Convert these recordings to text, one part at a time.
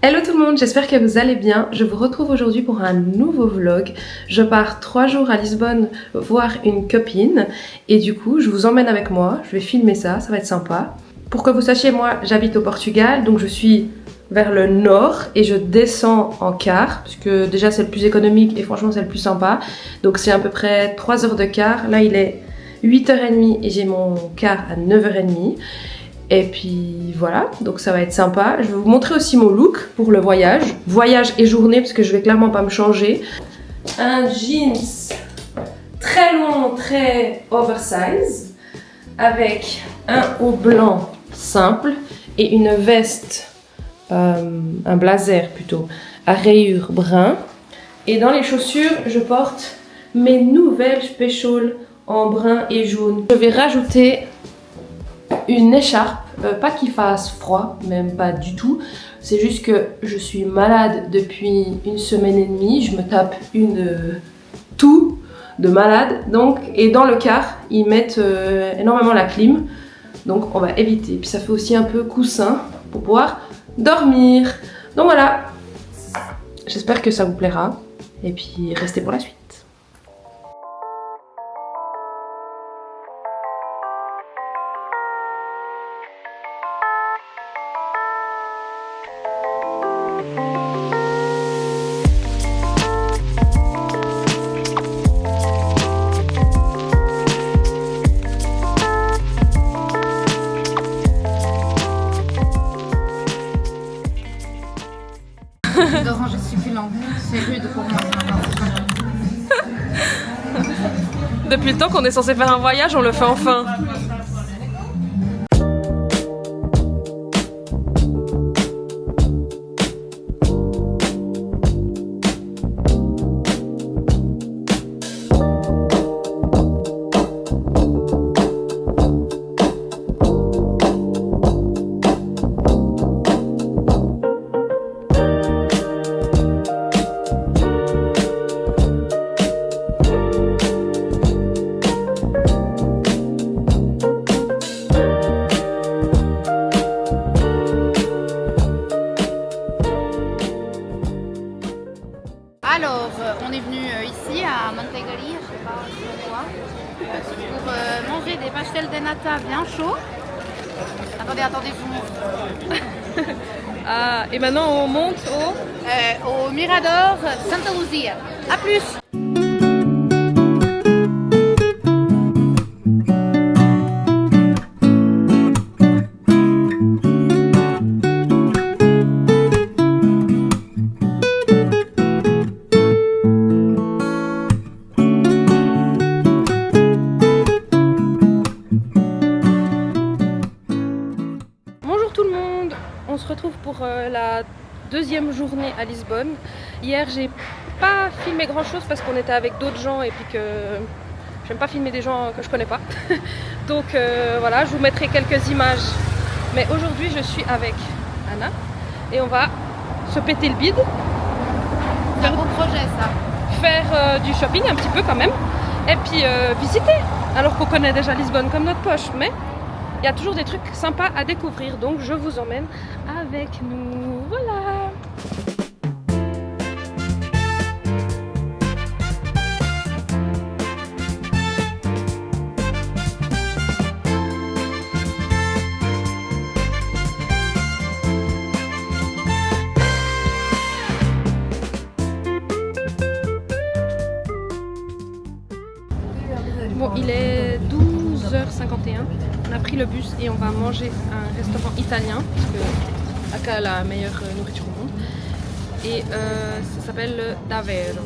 Hello tout le monde, j'espère que vous allez bien. Je vous retrouve aujourd'hui pour un nouveau vlog. Je pars 3 jours à Lisbonne voir une copine et du coup je vous emmène avec moi. Je vais filmer ça, ça va être sympa. Pour que vous sachiez, moi j'habite au Portugal, donc je suis vers le nord et je descends en car parce que déjà c'est le plus économique et franchement c'est le plus sympa. Donc c'est à peu près 3 heures de car. Là il est 8h30 et j'ai mon car à 9h30. Et puis voilà, donc ça va être sympa. Je vais vous montrer aussi mon look pour le voyage. Voyage et journée parce que je vais clairement pas me changer. Un jeans très long, très oversize avec un haut blanc simple et une veste, un blazer plutôt, à rayures brun. Et dans les chaussures, je porte mes nouvelles special en brun et jaune. Je vais rajouter une écharpe, pas qu'il fasse froid, même pas du tout, c'est juste que je suis malade depuis 1 semaine et demie, je me tape une toux de malade, donc, et dans le car, ils mettent énormément la clim, donc on va éviter, puis ça fait aussi un peu coussin pour pouvoir dormir, donc voilà, j'espère que ça vous plaira, et puis restez pour la suite. D'orange succulente, c'est rude pour moi. Depuis le temps qu'on est censé faire un voyage, on le fait enfin. Alors, on est venu ici à Montegalia, je sais pas quoi, pour manger des pastels de nata bien chauds. Attendez, je vous montre. Ah, et maintenant on monte Au Mirador Santa Luzia. A plus! Bonjour tout le monde, on se retrouve pour la deuxième journée à Lisbonne. Hier j'ai pas filmé grand chose parce qu'on était avec d'autres gens et puis que j'aime pas filmer des gens que je connais pas. Donc voilà, je vous mettrai quelques images. Mais aujourd'hui je suis avec Anna et on va se péter le bide. C'est un beau projet ça. Faire du shopping un petit peu quand même. Et puis visiter, alors qu'on connaît déjà Lisbonne comme notre poche. Mais il y a toujours des trucs sympas à découvrir, donc je vous emmène avec nous. Voilà. Bon, il est 12h51. On a pris le bus et on va manger à un restaurant italien parce que Aka a la meilleure nourriture au monde. Et ça s'appelle Davvero.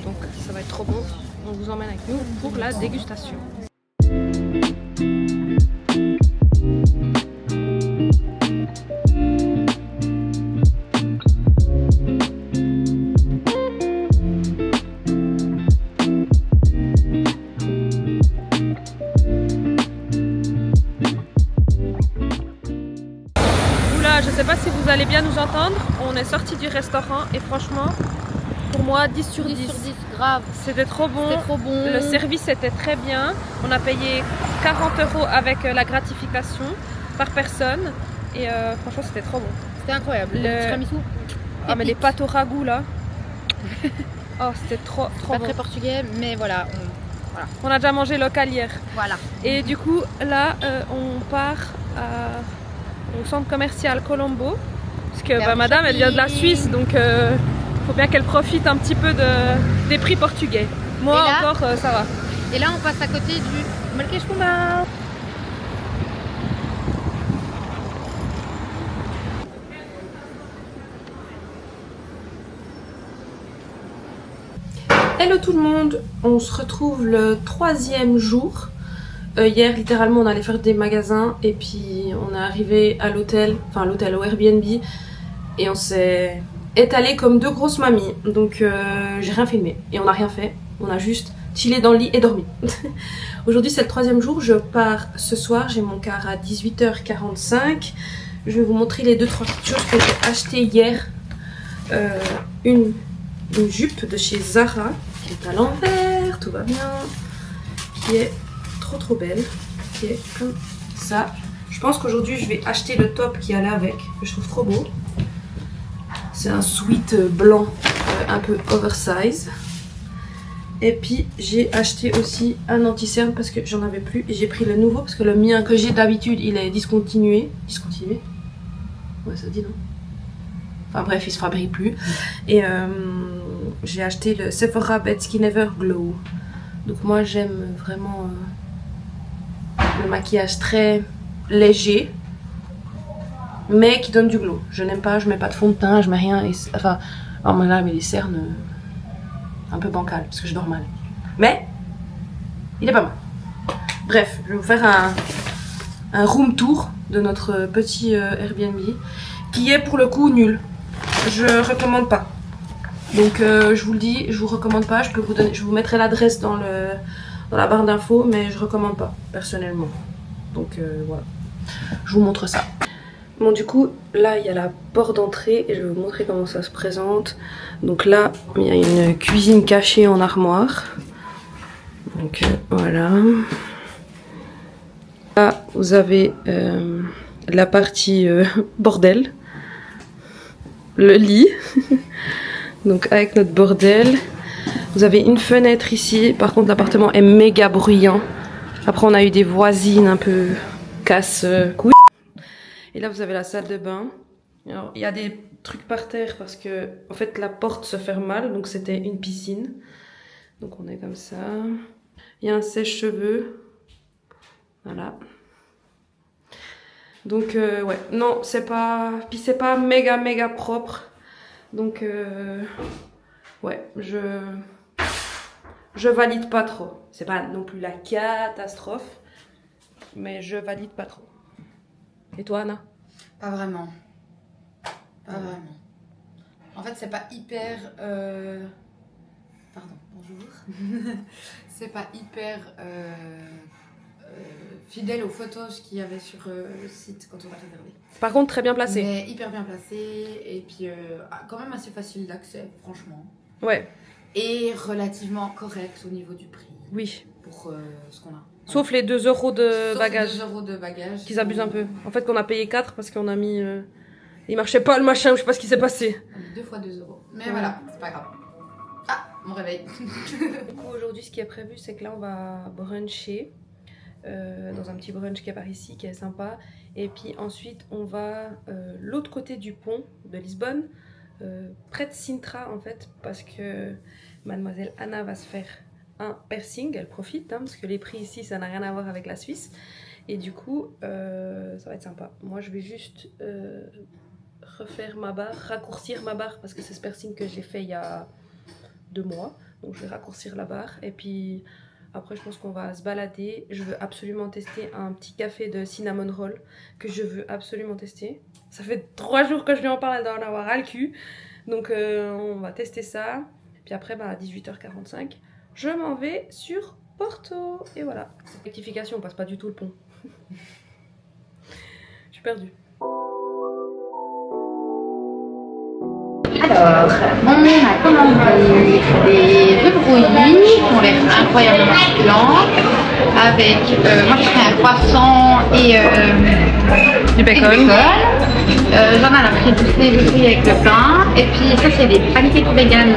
Donc ça va être trop bon. On vous emmène avec nous pour la dégustation. Je sais pas si vous allez bien nous entendre, on est sorti du restaurant et franchement, pour moi 10 sur 10. 10 sur 10, grave. C'était trop bon. C'était trop bon. Le service était très bien. On a payé 40 € avec la gratification par personne. Et franchement c'était trop bon. C'était incroyable. Le tiramisu. Ah mais les pâtes au ragoût là. Oh c'était trop Pas bon. très portugais, mais voilà. On a déjà mangé local hier. Voilà. Et du coup là on part au centre commercial Colombo. Parce que madame elle vient de la Suisse donc faut bien qu'elle profite un petit peu des prix portugais. Moi là, encore ça va. Et là on passe à côté du Marquês-Pombal. Hello tout le monde, on se retrouve le 3e jour. Hier littéralement on allait faire des magasins et puis on est arrivé à l'hôtel, enfin l'hôtel au Airbnb et on s'est étalé comme deux grosses mamies. Donc j'ai rien filmé et on n'a rien fait, on a juste chillé dans le lit et dormi. Aujourd'hui c'est le 3e jour, je pars ce soir, j'ai mon car à 18h45. Je vais vous montrer les 2-3 petites choses que j'ai achetées hier. Une jupe de chez Zara qui est à l'envers, tout va bien, qui est trop belle, qui est comme ça. Je pense qu'aujourd'hui je vais acheter le top qui allait avec, que je trouve trop beau. C'est un sweat blanc un peu oversize. Et puis j'ai acheté aussi un anti-cerne parce que j'en avais plus et j'ai pris le nouveau parce que le mien que j'ai d'habitude il est discontinué. Discontinué? Ouais ça dit non? Enfin bref, il se fabrique plus. Et j'ai acheté le Sephora Bed Skin Ever Glow. Donc moi j'aime vraiment le maquillage très léger, mais qui donne du glow. Je n'aime pas, je mets pas de fond de teint, je mets rien. Enfin, alors moi là, mais les cernes un peu bancales parce que je dors mal. Mais il est pas mal. Bref, je vais vous faire un room tour de notre petit Airbnb qui est pour le coup nul. Je recommande pas. Donc je vous le dis, je vous recommande pas. Je vous mettrai l'adresse dans la barre d'infos, mais je recommande pas personnellement. Donc voilà, je vous montre ça. Bon du coup là il y a la porte d'entrée et je vais vous montrer comment ça se présente. Donc là il y a une cuisine cachée en armoire. Donc voilà. Là vous avez la partie bordel. Le lit. Donc avec notre bordel. Vous avez une fenêtre ici. Par contre l'appartement est méga bruyant. Après on a eu des voisines un peu casse-couilles. Et là vous avez la salle de bain. Alors il y a des trucs par terre parce que en fait la porte se ferme mal. Donc c'était une piscine. Donc on est comme ça. Il y a un sèche-cheveux. Voilà. Donc ouais, non c'est pas... Puis c'est pas méga propre. Donc ouais, je valide pas trop. C'est pas non plus la catastrophe. Mais je valide pas trop. Et toi Anna? Pas vraiment. Pas vraiment. En fait c'est pas hyper... Pardon, bonjour. C'est pas hyper... fidèle aux photos qu'il y avait sur le site quand on a regardé. Par contre très bien placé. Mais hyper bien placé et puis quand même assez facile d'accès franchement. Ouais. Et relativement correct au niveau du prix. Oui. Pour ce qu'on a. Sauf les 2 € de bagages. 2 € de bagages. Qu'ils abusent un peu. En fait qu'on a payé 4 parce qu'on a mis... Il marchait pas le machin, je sais pas ce qui s'est passé. 2 fois 2 €. Mais voilà, c'est pas grave. Ah, mon réveil. Du coup aujourd'hui ce qui est prévu c'est que là on va bruncher. Dans un petit brunch qui est par ici, qui est sympa. Et puis ensuite on va l'autre côté du pont de Lisbonne, près de Sintra en fait, parce que mademoiselle Anna va se faire un piercing, elle profite, hein, parce que les prix ici ça n'a rien à voir avec la Suisse. Et du coup ça va être sympa. Moi je vais juste refaire ma barre, raccourcir ma barre, parce que c'est ce piercing que j'ai fait il y a 2 mois. Donc je vais raccourcir la barre et puis... Après, je pense qu'on va se balader. Je veux absolument tester un petit café de cinnamon roll que je veux absolument tester. Ça fait 3 jours que je lui en parle, elle doit en avoir ras le cul. Donc, on va tester ça. Puis après, à 18h45, je m'en vais sur Porto. Et voilà. Rectification, on passe pas du tout le pont. Je suis perdue. Alors, on a commandé des œufs brouillis qui ont l'air incroyablement succulents. avec, moi je ferai un croissant et Du bacon. J'en ai pris du fruits avec le pain. Et puis ça c'est des pancakes vegan.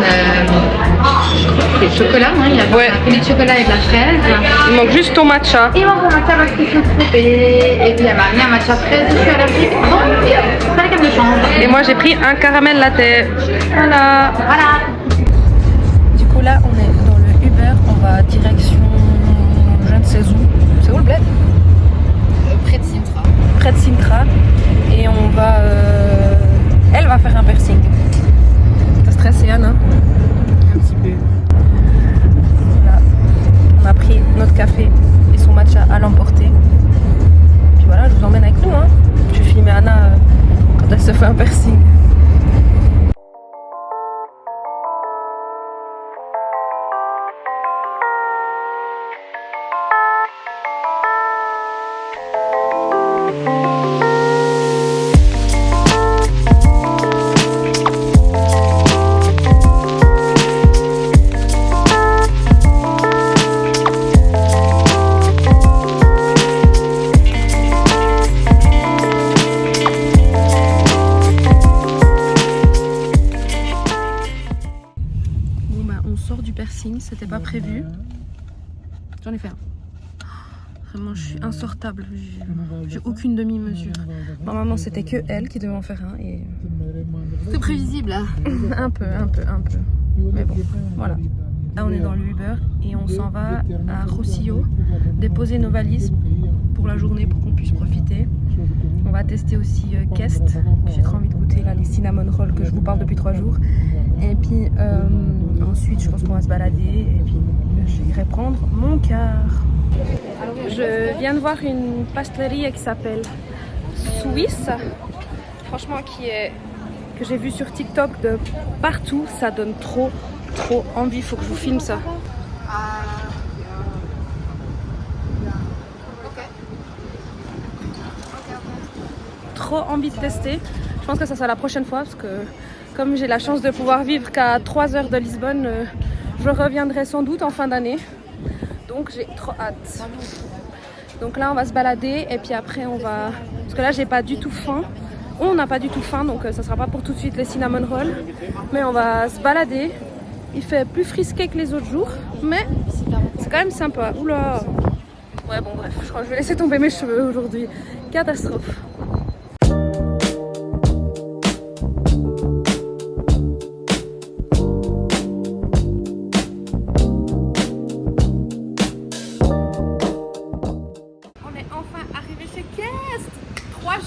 C'est chocolat, hein, il y a un peu de chocolat et de la fraise. Il manque juste ton matcha. Et mon matcha parce qu'ils sont trempés. Et puis elle m'a mis un matcha fraise, je suis allergique. Donc c'est la gamme de change. Et moi j'ai pris un caramel latte. Voilà. Voilà. Du coup là on est dans le Uber, on va direction je ne sais où. C'est où le bled? Près de Sintra. Près de Sintra. Et on va... Elle va faire un piercing. T'as stressé Anna? Un petit peu. Voilà. On a pris notre café et son matcha à l'emporter. Puis voilà, je vous emmène avec nous. Hein. Je vais filmer Anna quand elle se fait un piercing. C'était pas prévu. J'en ai fait un. Vraiment, je suis insortable. J'ai aucune demi-mesure. Normalement, c'était que elle qui devait en faire un. Et... C'est prévisible. Hein. un peu. Mais bon, voilà. Là, on est dans le Uber et on s'en va à Rosillo déposer nos valises pour la journée pour qu'on puisse profiter. On va tester aussi Kest. J'ai trop envie de goûter là, les cinnamon rolls que je vous parle depuis 3 jours. Et puis ensuite, je pense qu'on va se balader et puis j'irai prendre mon car. Je viens de voir une pastelerie qui s'appelle Suisse. Franchement, que j'ai vu sur TikTok de partout. Ça donne trop envie. Faut que je vous filme ça. Trop envie de tester. Je pense que ça sera la prochaine fois parce que comme j'ai la chance de pouvoir vivre qu'à 3 heures de Lisbonne, je reviendrai sans doute en fin d'année. Donc j'ai trop hâte. Donc là on va se balader et puis après on va... Parce que là j'ai pas du tout faim. On n'a pas du tout faim donc ça sera pas pour tout de suite les cinnamon rolls. Mais on va se balader. Il fait plus frisqué que les autres jours. Mais c'est quand même sympa. Oula. Ouais bon bref, je crois que je vais laisser tomber mes cheveux aujourd'hui. Catastrophe.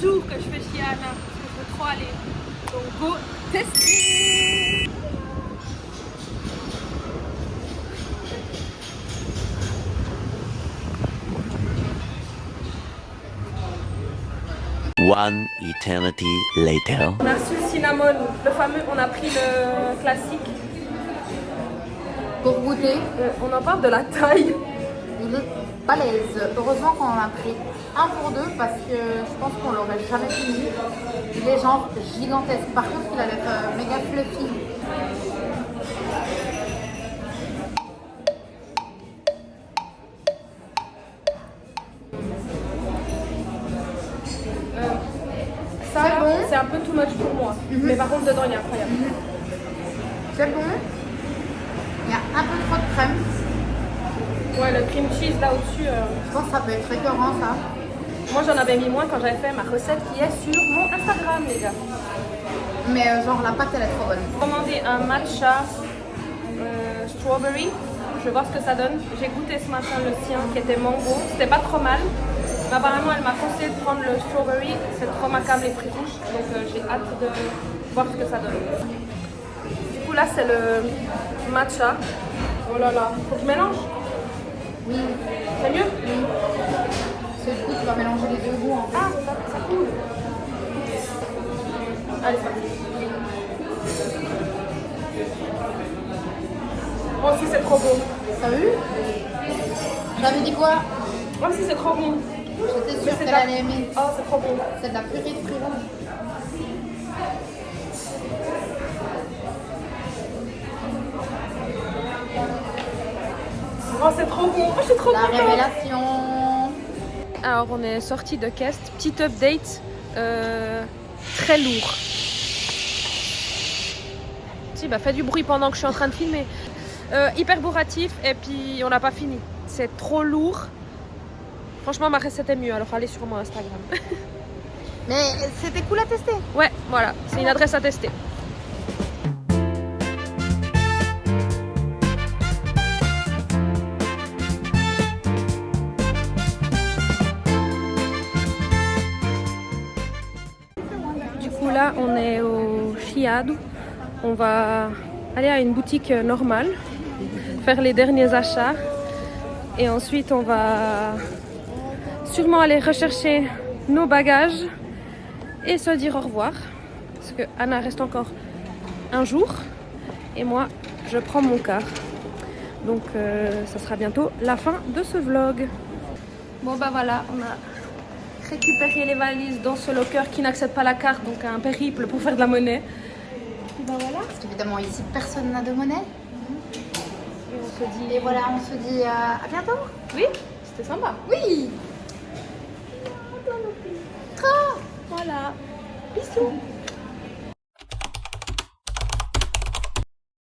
Que je fais chier Anna parce que je veux trop aller. Donc go tester. One eternity later. On a reçu le cinnamon, le fameux, on a pris le classique. Pour goûter, on en parle de la taille. il est balèze. Heureusement qu'on en a pris un pour deux parce que je pense qu'on l'aurait jamais fini. Il est genre gigantesque. Par contre, il a l'air méga fluffy. Ça, bon. C'est un peu too much pour moi. Mais par contre, dedans, il est incroyable. C'est bon. Il y a un peu trop de crème. Ouais, le cream cheese là au-dessus. Je pense que ça peut être écœurant ça. Moi j'en avais mis moins quand j'avais fait ma recette qui est sur mon Instagram les gars. Mais genre la pâte elle est trop bonne. J'ai commandé un matcha strawberry. Je vais voir ce que ça donne. J'ai goûté ce matin le sien qui était mango. C'était pas trop mal. Mais apparemment elle m'a conseillé de prendre le strawberry. C'est trop macabre les fruits rouges. Donc j'ai hâte de voir ce que ça donne. Du coup là c'est le matcha. Oh là là, faut que je mélange. Oui. C'est mieux? Oui. Parce que du coup, tu vas mélanger les deux goûts en fait. Ah, ça coule. Allez, ça. Moi aussi, c'est trop beau. T'as vu? J'avais dit quoi? Moi aussi, c'est trop bon. J'étais sûre qu'elle allait aimer. Oh, c'est trop bon. C'est de la purée de fruits rouges. Oh Oh, c'est trop bon, je suis trop La contente. révélation. Alors, on est sorti de Kest. Petit update, très lourd. Si, bah fais du bruit pendant que je suis en train de filmer. Hyper bourratif et puis on n'a pas fini. C'est trop lourd. Franchement, ma recette est mieux, alors allez sur mon Instagram. Mais c'était cool à tester. Ouais, voilà, c'est une adresse à tester. Du coup là, on est au Chiado. On va aller à une boutique normale, faire les derniers achats. Et ensuite, on va sûrement aller rechercher nos bagages et se dire au revoir. Parce que Anna reste encore un jour et moi, je prends mon car. Donc, ça sera bientôt la fin de ce vlog. Bon, bah voilà, on a récupéré les valises dans ce locker qui n'accepte pas la carte, donc un périple pour faire de la monnaie. Et bah voilà. Parce qu'évidemment, ici, personne n'a de monnaie. Et on se dit. Et voilà, on se dit à bientôt. Oui, c'était sympa. Oui. Voilà. Bisous.